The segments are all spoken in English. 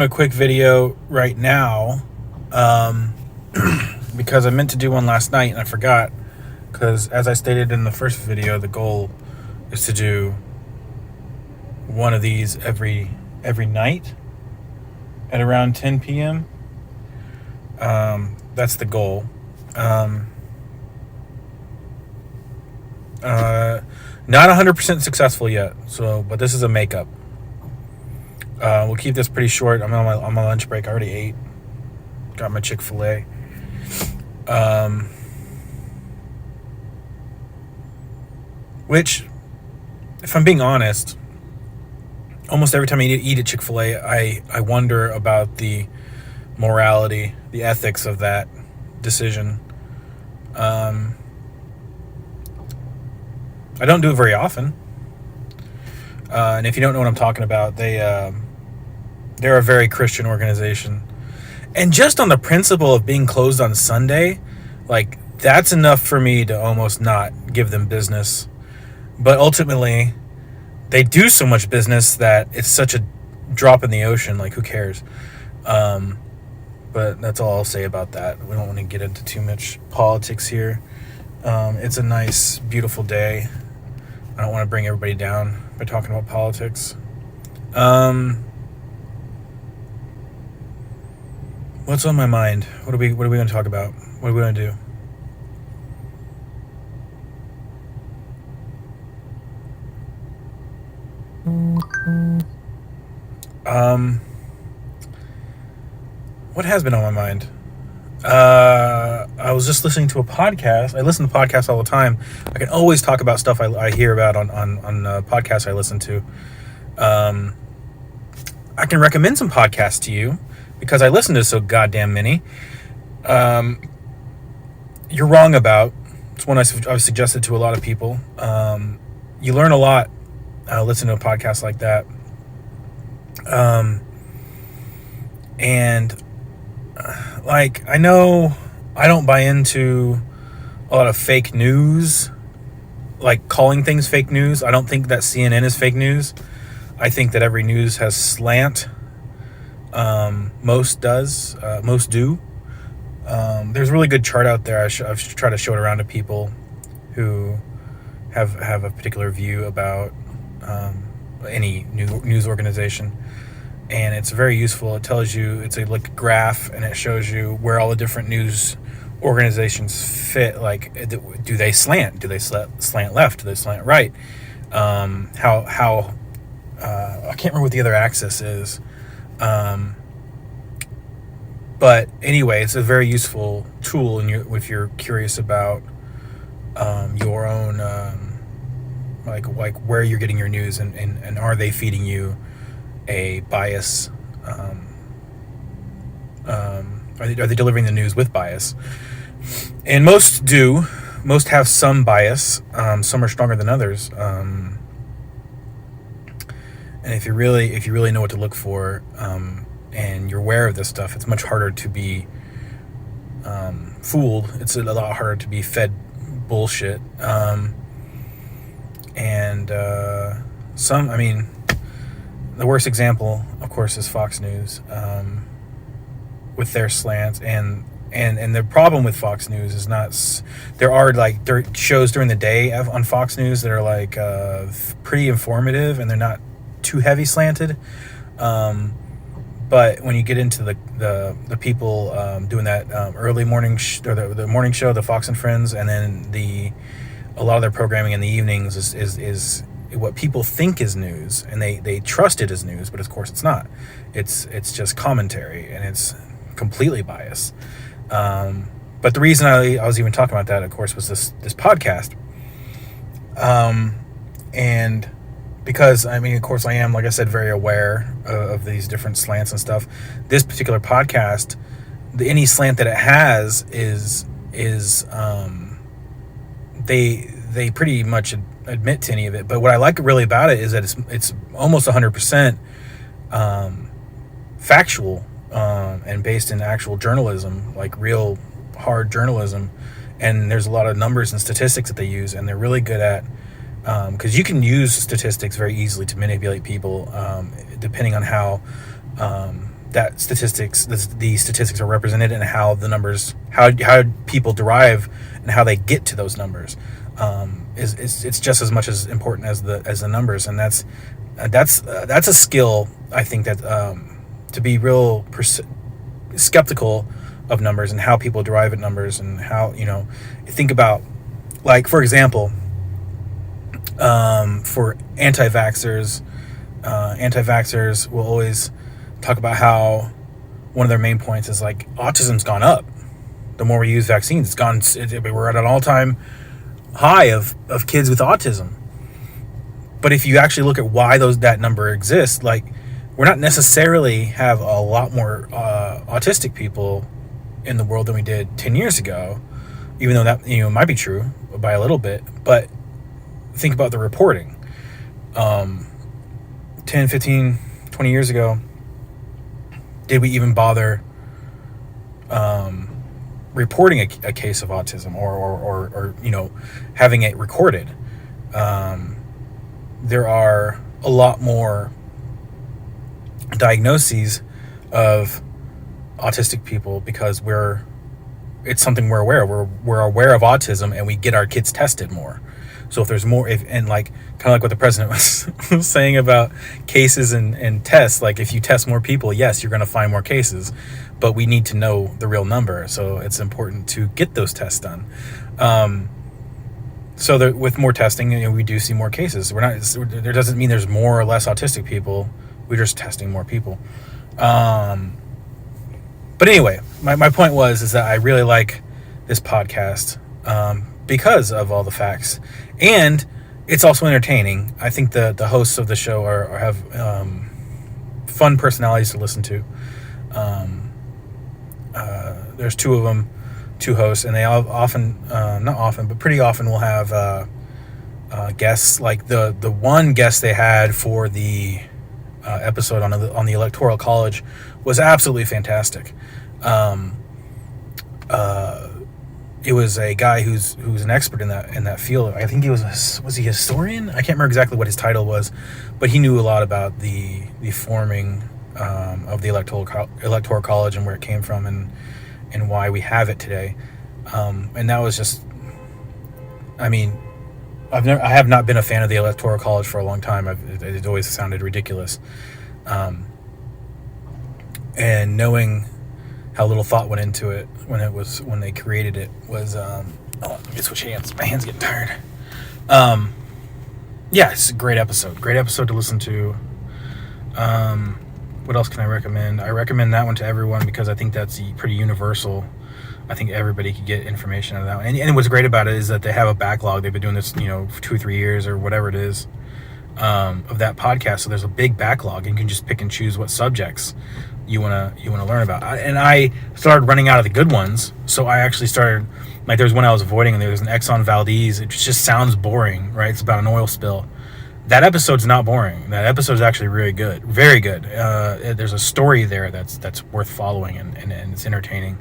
A quick video right now um, because I meant to do one last night and I forgot. Because as I stated in the first video, the goal is to do one of these every night at around 10 p.m. That's the goal. Not 100% successful yet. But this is a makeup. We'll keep this pretty short. I'm on my lunch break. I already ate. Got my Chick-fil-A. Which, if I'm being honest, almost every time I eat at Chick-fil-A, I wonder about the morality, the ethics of that decision. I don't do it very often. And if you don't know what I'm talking about, they're a very Christian organization. And just on the principle of being closed on Sunday, like, that's enough for me to almost not give them business. But ultimately, they do so much business that it's such a drop in the ocean. Like, who cares? But that's all I'll say about that. We don't want to get into too much politics here. It's a nice, beautiful day. I don't want to bring everybody down by talking about politics. What's on my mind? What are we going to talk about? What are we going to do? What has been on my mind? I was just listening to a podcast. I listen to podcasts all the time. I can always talk about stuff I hear about on podcasts I listen to. I can recommend some podcasts to you because I listen to so goddamn many. You're wrong about. It's one I've suggested to a lot of people. You learn a lot listening to a podcast like that. And like, I know I don't buy into a lot of fake news, like calling things fake news. I don't think that CNN is fake news. I think that every news has slant. Most do. There's a really good chart out there. I've tried to show it around to people who have a particular view about any news organization. And it's very useful. It tells you, it's a graph, and it shows you where all the different news organizations fit. Like, do they slant? Do they slant left? Do they slant right? How I can't remember what the other axis is. But anyway, it's a very useful tool, if you're curious about your own like where you're getting your news, and are they feeding you a bias? Are they delivering the news with bias? And most do. Most have some bias. Some are stronger than others. And if you really know what to look for, and you're aware of this stuff, it's much harder to be fooled. It's a lot harder to be fed bullshit. The worst example, of course, is Fox News, with their slants, and the problem with Fox News is not. There are shows during the day on Fox News that are pretty informative, and they're not too heavy slanted. But when you get into the people doing that early morning or the morning show, the Fox and Friends, and then a lot of their programming in the evenings is what people think is news, and they trust it as news, but of course it's not. It's just commentary, and it's completely biased. But the reason I was even talking about that, of course, was this podcast. And because, of course, I am, like I said, very aware of these different slants and stuff. This particular podcast, any slant that it has is they pretty much admit to any of it. But what I like really about it is that it's almost 100% factual, and based in actual journalism, like real hard journalism. And there's a lot of numbers and statistics that they use, and they're really good at, because you can use statistics very easily to manipulate people, depending on how that the statistics are represented, and how the numbers, how people derive and how they get to those numbers, it's just as much as important as the numbers. And that's a skill, I think, that to be real skeptical of numbers and how people derive at numbers, and how, think about, like, for example, for anti-vaxxers will always talk about how one of their main points is, like, autism's gone up. The more we use vaccines, we're at an all-time high of kids with autism. But if you actually look at why that number exists, like, we're not necessarily have a lot more autistic people in the world than we did 10 years ago, even though that, might be true by a little bit. But think about the reporting. 10, 15, 20 years ago, did we even bother reporting a case of autism, or having it recorded? There are a lot more diagnoses of autistic people because it's something we're aware of. We're aware of autism, and we get our kids tested more. So if there's more, and like, kind of like what the president was saying about cases and tests, like, if you test more people, yes, you're going to find more cases, but we need to know the real number. So it's important to get those tests done. So that with more testing, we do see more cases. There doesn't mean there's more or less autistic people. We're just testing more people. But anyway, my point is that I really like this podcast because of all the facts, and it's also entertaining. I think the hosts of the show have fun personalities to listen to. There's two of them, two hosts, and they all not often, but pretty often will have guests. Like the one guest they had for the episode on the Electoral College was absolutely fantastic. It was a guy who's an expert in that field. I think he was he a historian? I can't remember exactly what his title was, but he knew a lot about the forming of the Electoral College and where it came from, and why we have it today. And that was just, I mean, I have not been a fan of the Electoral College for a long time. It always sounded ridiculous. And knowing how little thought went into it when they created it was, let me switch hands. My hand's getting tired. Yeah, it's a great episode to listen to. What else can I recommend? I recommend that one to everyone because I think that's pretty universal. I think everybody could get information out of that one. And what's great about it is that they have a backlog. They've been doing this, for 2 or 3 years or whatever it is, of that podcast. So there's a big backlog, and you can just pick and choose what subjects you wanna learn about. And I started running out of the good ones, so I actually started, like, there's one I was avoiding, and there's an Exxon Valdez. It just sounds boring, right? It's about an oil spill. That episode's not boring. That episode's actually really good, very good. There's a story there that's worth following, and it's entertaining.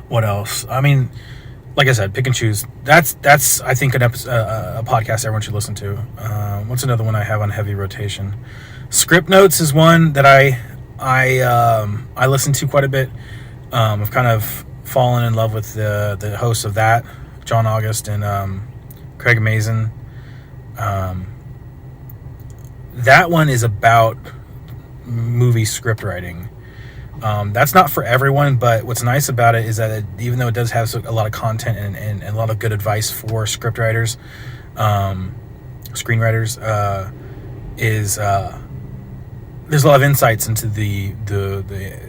What else? I mean, like I said, pick and choose. That's I think a podcast everyone should listen to. What's another one I have on heavy rotation? Script Notes is one that I listen to quite a bit. I've kind of fallen in love with the hosts of that, John August and Craig Mazin. That one is about movie script writing. That's not for everyone, but what's nice about it is that even though it does have a lot of content and a lot of good advice for script writers, screenwriters, there's a lot of insights into the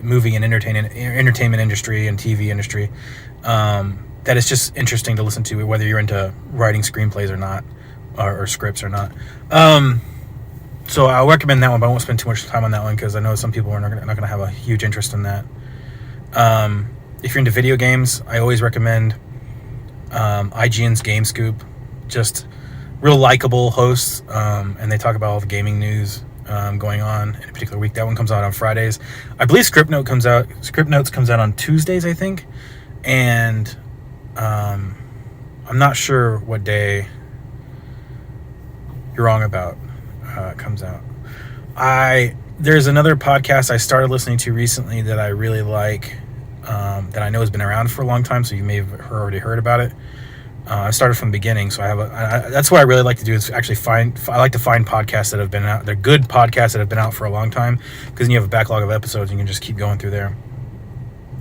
movie and entertainment industry and TV industry, that it's just interesting to listen to, whether you're into writing screenplays or not, or scripts or not. So I'll recommend that one, but I won't spend too much time on that one because I know some people are not going to have a huge interest in that. If you're into video games, I always recommend IGN's Game Scoop. Just real likable hosts, and they talk about all the gaming news going on in a particular week. That one comes out on Fridays. I believe Script Notes comes out on Tuesdays, I think. And I'm not sure what day You're Wrong About comes out. There's another podcast I started listening to recently that I really like, that I know has been around for a long time, so you may have already heard about it. I started from the beginning, so that's what I really like to do, is actually I like to find podcasts that have been out. They're good podcasts that have been out for a long time, because then you have a backlog of episodes and you can just keep going through there.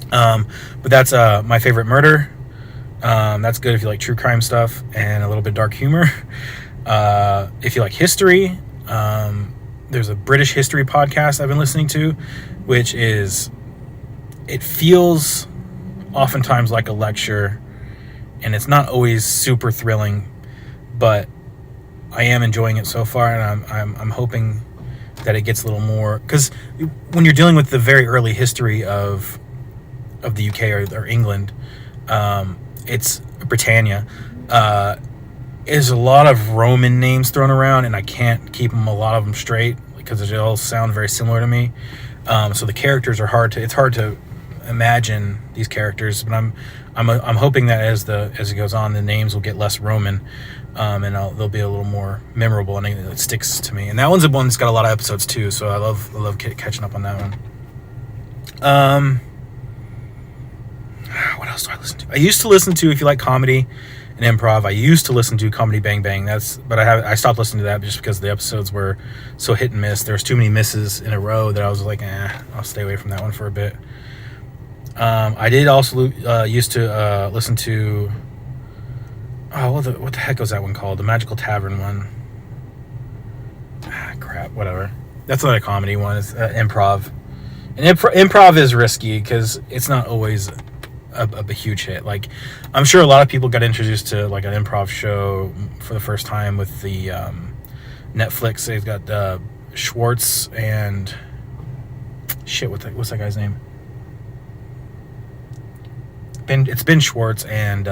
But that's My Favorite Murder. That's good if you like true crime stuff and a little bit dark humor. If you like history, there's a British history podcast I've been listening to, which it feels oftentimes like a lecture, and it's not always super thrilling, but I am enjoying it so far, and I'm hoping that it gets a little more, because when you're dealing with the very early history of the UK or England, it's Britannia. There's a lot of Roman names thrown around, and I can't keep a lot of them straight because they all sound very similar to me. So the characters are it's hard to imagine these characters, but I'm hoping that as it goes on, the names will get less Roman, and they'll be a little more memorable, and it sticks to me. And that one's the one that's got a lot of episodes too, so I love catching up on that one. What else do I listen to? I used to listen to, if you like comedy and improv, I used to listen to Comedy Bang Bang. But I stopped listening to that just because the episodes were so hit and miss. There was too many misses in a row that I was like, I'll stay away from that one for a bit. I did also used to listen to, what the heck was that one called? The Magical Tavern one. Crap, whatever. That's not a comedy one. It's improv. And improv is risky because it's not always a huge hit. Like, I'm sure a lot of people got introduced to like an improv show for the first time with the Netflix. They've got Schwartz and what's that guy's name? It's Ben Schwartz, and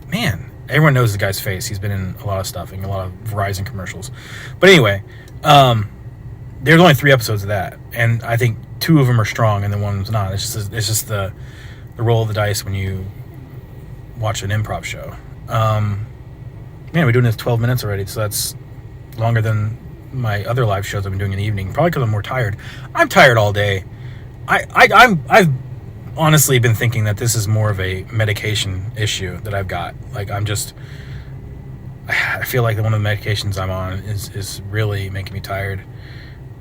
man, everyone knows the guy's face. He's been in a lot of stuff, and a lot of Verizon commercials. But anyway, there's only 3 episodes of that, and I think 2 of them are strong and then one's not. It's just the roll of the dice when you watch an improv show. Man, we're doing this 12 minutes already, so that's longer than my other live shows I've been doing in the evening. Probably because I'm more tired. I'm tired all day. I've honestly been thinking that this is more of a medication issue that I've got. Like, I feel like one of the medications I'm on is really making me tired.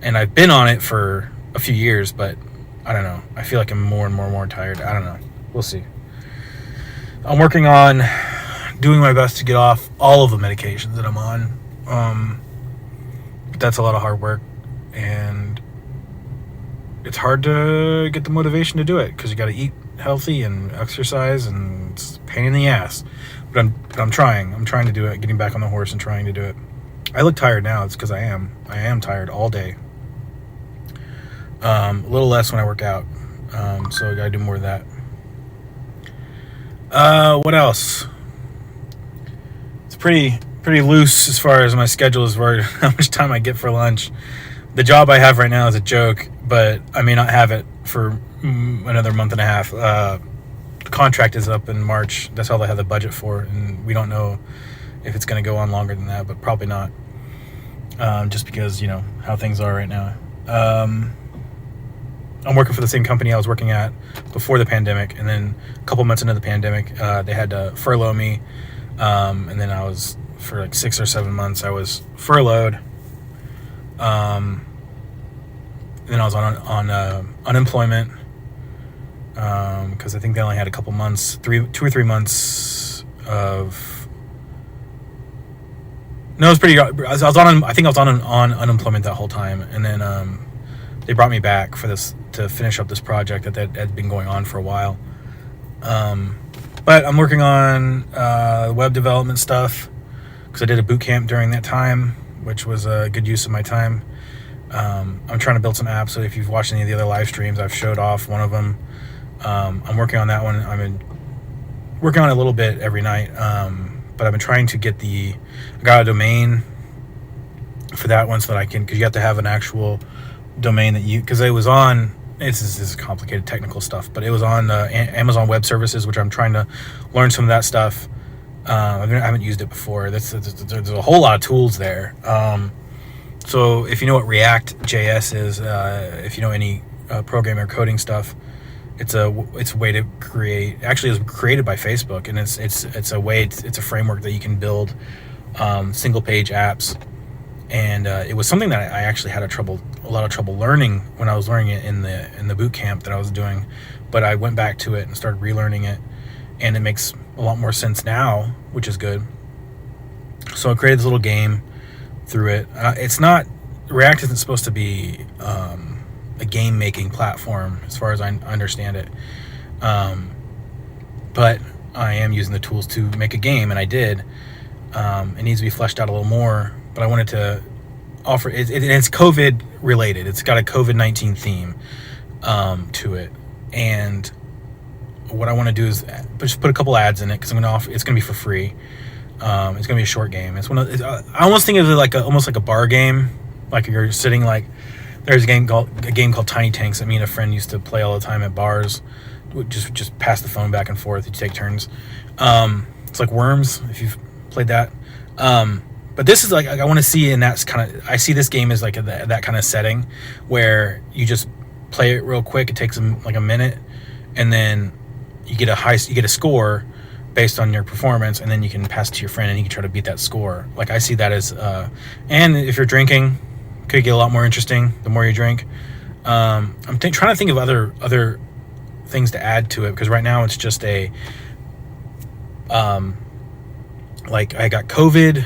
And I've been on it for a few years, but I don't know. I feel like I'm more and more tired. I don't know. We'll see. I'm working on doing my best to get off all of the medications that I'm on. But that's a lot of hard work, and it's hard to get the motivation to do it because you got to eat healthy and exercise, and it's a pain in the ass. But I'm trying. I'm trying to do it, getting back on the horse and trying to do it. I look tired now. It's because I am tired all day. A little less when I work out. So I got to do more of that. What else? It's pretty loose as far as my schedule, as far as how much time I get for lunch. The job I have right now is a joke, but I may not have it for another month and a half. The contract is up in March. That's all they have the budget for, and we don't know if it's going to go on longer than that, but probably not. Just because, how things are right now. I'm working for the same company I was working at before the pandemic, and then a couple months into the pandemic, they had to furlough me, and then I was, for like 6 or 7 months, I was furloughed. Then I was on unemployment, because I think they only had a couple months, 2 or 3 months of. No, it was pretty. I think I was on unemployment that whole time, and then they brought me back for this to finish up this project that had been going on for a while. But I'm working on web development stuff because I did a boot camp during that time, which was a good use of my time. I'm trying to build some apps. So if you've watched any of the other live streams, I've showed off one of them. I'm working on that one. I've been working on it a little bit every night. But I've been trying to get I got a domain for that one so that I can, because you have to have an actual domain because it was on, this is complicated technical stuff, but it was on Amazon Web Services, which I'm trying to learn some of that stuff. I haven't used it before. There's a whole lot of tools there. So if you know what React.js is, if you know any programming or coding stuff, it's a way to create. Actually, it was created by Facebook, and it's a way. It's a framework that you can build single page apps. And it was something that I actually had a lot of trouble learning when I was learning it in the boot camp that I was doing. But I went back to it and started relearning it, and it makes a lot more sense now, which is good. So I created this little game through it. It's not React isn't supposed to be a game making platform as far as I understand it, but I am using the tools to make a game, and I did. It needs to be fleshed out a little more, but I wanted to offer it. It's COVID related. It's got a COVID-19 theme to it, and what I want to do is just put a couple ads in it because I'm going to offer. It's going to be for free. It's going to be a short game. I almost think of it like almost like a bar game. Like you're sitting like there's a game called Tiny Tanks that me and a friend used to play all the time at bars. Just pass the phone back and forth. You take turns. It's like Worms if you've played that. But this is like I want to see in that kind of. I see this game as like that kind of setting where you just play it real quick. It takes like a minute, and then you get a score based on your performance, and then you can pass it to your friend and he can try to beat that score. Like I see that as and if you're drinking, could get a lot more interesting the more you drink. I'm trying to think of other things to add to it, because right now it's just a like I got COVID.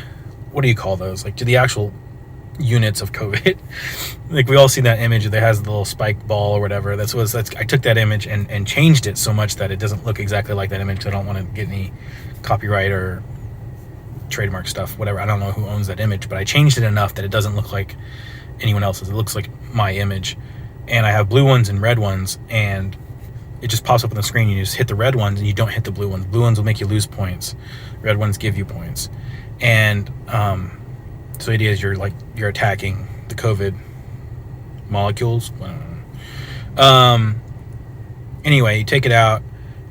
What do you call those? Like, to the actual units of COVID. Like we all see that image that has the little spike ball or whatever. I took that image and changed it so much that it doesn't look exactly like that image, because I don't want to get any copyright or trademark stuff, whatever. I don't know who owns that image, but I changed it enough that it doesn't look like anyone else's. It looks like my image. And I have blue ones and red ones, and it just pops up on the screen. You just hit the red ones and you don't hit the blue ones. Blue ones will make you lose points. Red ones give you points. And so the idea is you're attacking the COVID molecules. Anyway, you take it out,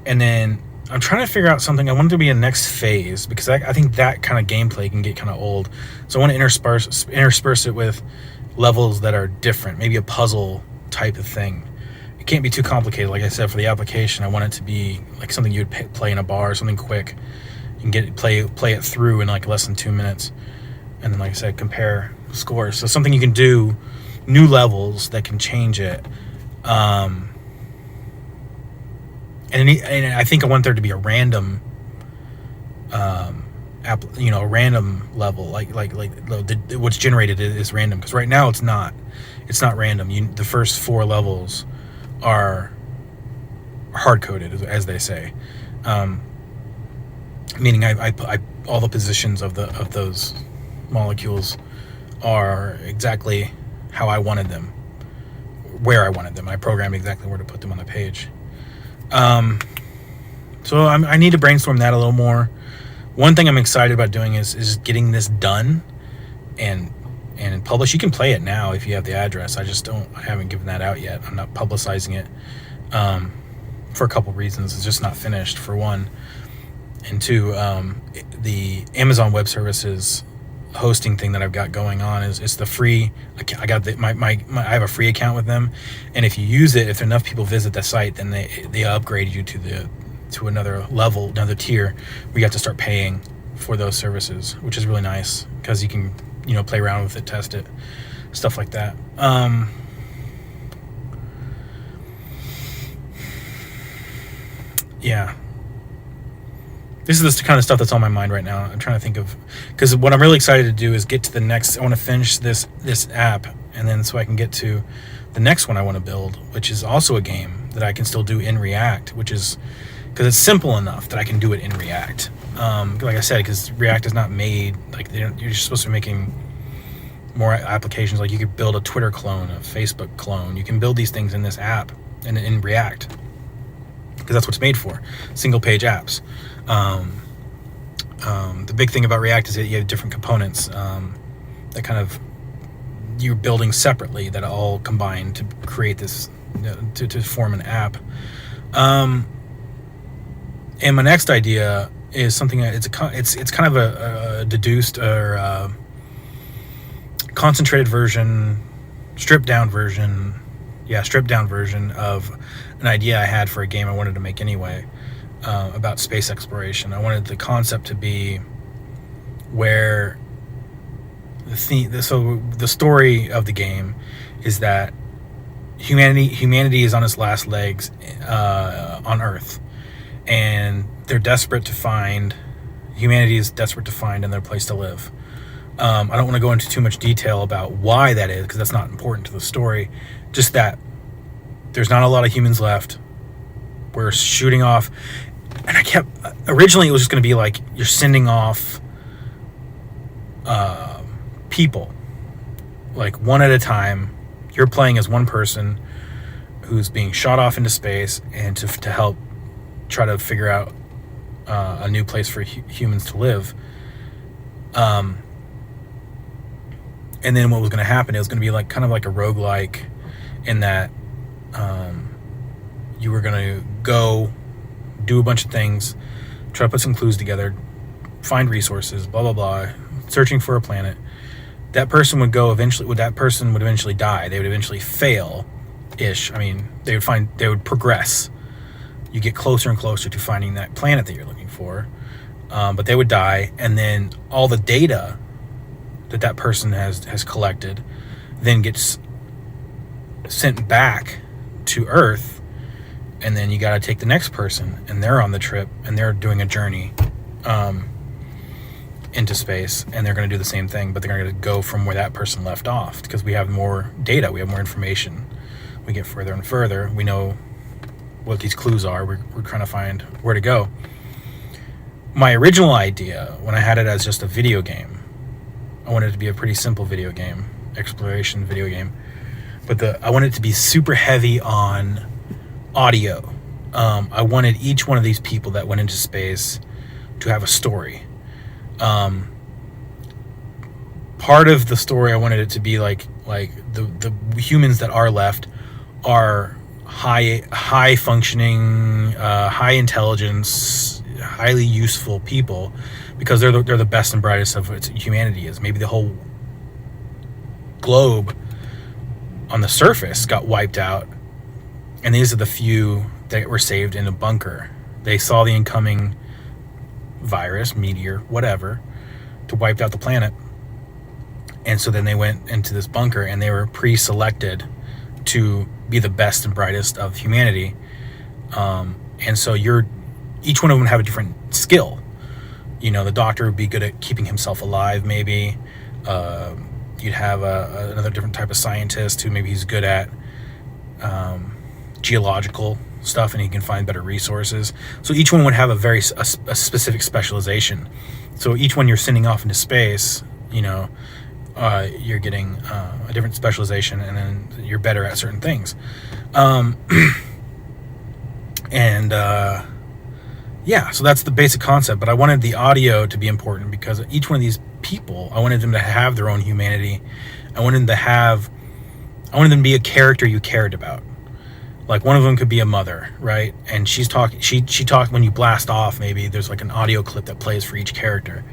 and then I'm trying to figure out something. I want it to be a next phase, because I think that kind of gameplay can get kind of old. So I want to intersperse it with levels that are different, maybe a puzzle type of thing. It can't be too complicated. Like I said, for the application, I want it to be like something you would play in a bar, something quick. You can play it through in like less than 2 minutes, and then, like I said, compare scores. So something you can do, new levels that can change it. And I think I want there to be a random, a random level, like what's generated is random, because right now it's not random. The first 4 levels are hard coded, as they say. Meaning I all the positions of those molecules are exactly how I wanted them, where I wanted them. I programmed exactly where to put them on the page. So I need to brainstorm that a little more. One thing I'm excited about doing is getting this done and published. You can play it now if you have the address. I haven't given that out yet. I'm not publicizing it for a couple reasons. It's just not finished, for one. And two, the Amazon Web Services hosting thing that I've got going on is the free. I have a free account with them, and if you use it, if enough people visit the site, then they upgrade you to another level, another tier, where you have to start paying for those services, which is really nice, because you can play around with it, test it, stuff like that. Yeah. This is the kind of stuff that's on my mind right now. I'm trying to think of, because what I'm really excited to do is get to the next. I want to finish this app, and then so I can get to the next one I want to build, which is also a game that I can still do in React, which is because it's simple enough that I can do it in React. Like I said, because React is not made like you're supposed to be making more applications. Like you could build a Twitter clone, a Facebook clone. You can build these things in this app and in React, because that's what it's made for, single page apps. The big thing about React is that you have different components that kind of you're building separately that all combine to create this, to form an app. And my next idea is something that it's kind of a deduced or concentrated version, stripped down version of an idea I had for a game I wanted to make anyway, about space exploration. I wanted the concept to be where the story of the game is that humanity is on its last legs on Earth, and humanity is desperate to find another place to live. I don't want to go into too much detail about why that is, because that's not important to the story. Just that there's not a lot of humans left. We're shooting off, and originally it was just going to be like you're sending off people, like one at a time. You're playing as one person who's being shot off into space, and to help try to figure out a new place for humans to live. And then what was going to happen, it was going to be like kind of like a roguelike, in that you were going to go do a bunch of things, try to put some clues together, find resources, blah blah blah, searching for a planet. That person would eventually die. They would eventually fail ish. I mean, they would progress. You get closer and closer to finding that planet that you're looking for, but they would die, and then all the data that person has collected then gets sent back to Earth, and then you got to take the next person, and they're on the trip, and they're doing a journey into space, and they're going to do the same thing, but they're going to go from where that person left off, because we have more data, we have more information. We get further and further, we know what these clues are, we're trying to find where to go. My original idea, when I had it as just a video game, I wanted it to be a pretty simple video game, exploration video game, but I wanted it to be super heavy on audio. I wanted each one of these people that went into space to have a story. Part of the story, I wanted it to be like the humans that are left are high functioning, high intelligence, highly useful people, because they're the best and brightest of what humanity is. Maybe the whole globe on the surface got wiped out, and these are the few that were saved in a bunker. They saw the incoming virus, meteor, whatever, to wipe out the planet, and so then they went into this bunker, and they were pre-selected to be the best and brightest of humanity. And so each one of them have a different skill. You know, the doctor would be good at keeping himself alive, maybe. You'd have another different type of scientist who maybe he's good at geological stuff, and he can find better resources. So each one would have a specific specialization. So each one you're sending off into space, you know, you're getting a different specialization, and then you're better at certain things. Yeah, so that's the basic concept. But I wanted the audio to be important, because each one of these people, I wanted them to have their own humanity. I wanted them to be a character you cared about. Like, one of them could be a mother, right? And she's talking. She talked when you blast off. Maybe there's like an audio clip that plays for each character,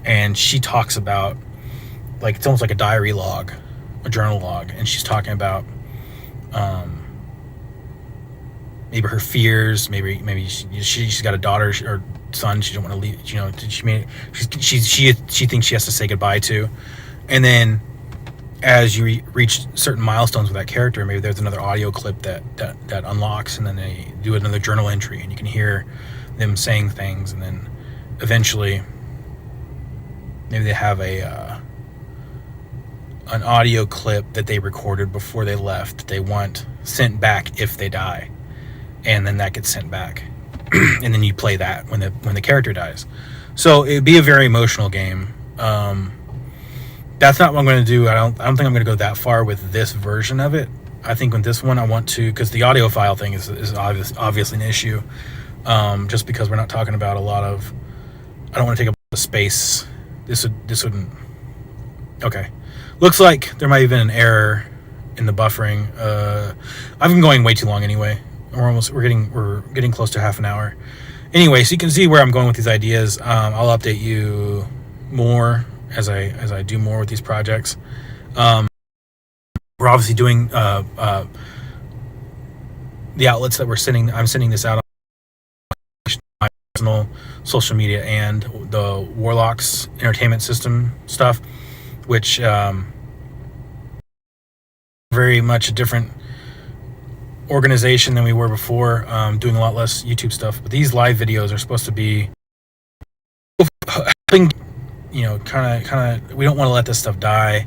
and she talks about, like, it's almost like a diary log, a journal log, and she's talking about maybe her fears. Maybe she's got a daughter or son she don't want to leave. You know, she thinks she has to say goodbye to, and then as you reach certain milestones with that character, maybe there's another audio clip that unlocks, and then they do another journal entry, and you can hear them saying things, and then eventually maybe they have an audio clip that they recorded before they left that they want sent back if they die, and then that gets sent back, and then you play that when the character dies. So it'd be a very emotional game. That's not what I'm going to do. I don't think I'm going to go that far with this version of it. I think with this one, I want to, because the audio file thing is obviously an issue. Just because we're not talking about a lot of, I don't want to take up the space. This wouldn't. Okay, looks like there might have been an error in the buffering. I've been going way too long anyway. We're getting close to half an hour. Anyway, so you can see where I'm going with these ideas. I'll update you more as I do more with these projects. We're obviously doing the outlets that I'm sending this out on my personal social media and the Warlocks Entertainment System stuff, which very much a different organization than we were before, doing a lot less YouTube stuff. But these live videos are supposed to be helping, kind of. We don't want to let this stuff die.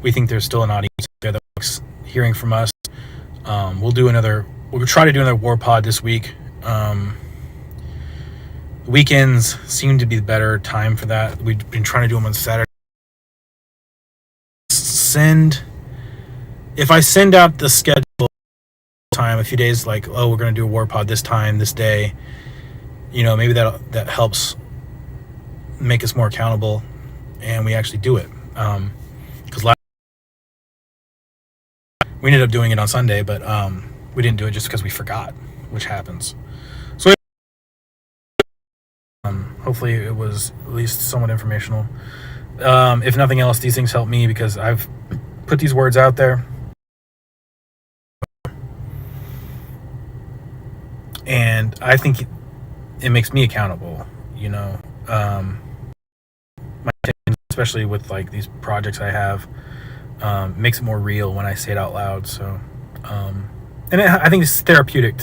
We think there's still an audience there that's hearing from us. We'll try to do another War Pod this week. Weekends seem to be the better time for that. We've been trying to do them on Saturday. If I send out the schedule time a few days, like, oh, we're going to do a War Pod this time, this day, maybe that helps make us more accountable, and we actually do it. Because we ended up doing it on Sunday, but we didn't do it just because we forgot, which happens. So hopefully it was at least somewhat informational. If nothing else, these things help me because I've put these words out there, and I think it makes me accountable. My opinion, especially with like these projects I have, makes it more real when I say it out loud. So, and I think it's therapeutic